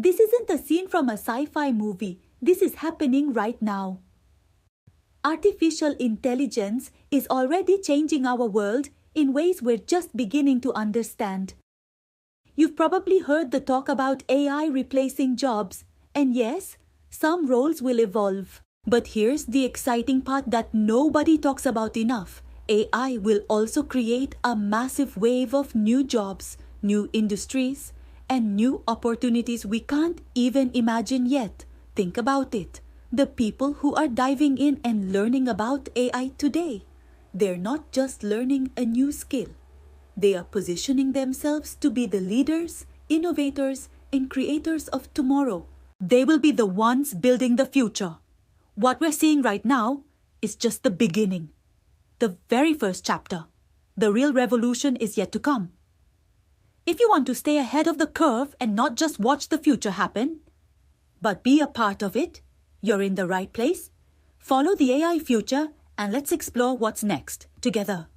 This isn't a scene from a sci-fi movie. This is happening right now. Artificial intelligence is already changing our world in ways we're just beginning to understand. You've probably heard the talk about AI replacing jobs, and yes, some roles will evolve. But here's the exciting part that nobody talks about enough. AI will also create a massive wave of new jobs, new industries, and new opportunities we can't even imagine yet. Think about it. The people who are diving in and learning about AI today, they're not just learning a new skill. They are positioning themselves to be the leaders, innovators, and creators of tomorrow. They will be the ones building the future. What we're seeing right now is just the beginning. The very first chapter. The real revolution is yet to come. If you want to stay ahead of the curve and not just watch the future happen, but be a part of it, you're in the right place. Follow the AI future and let's explore what's next together.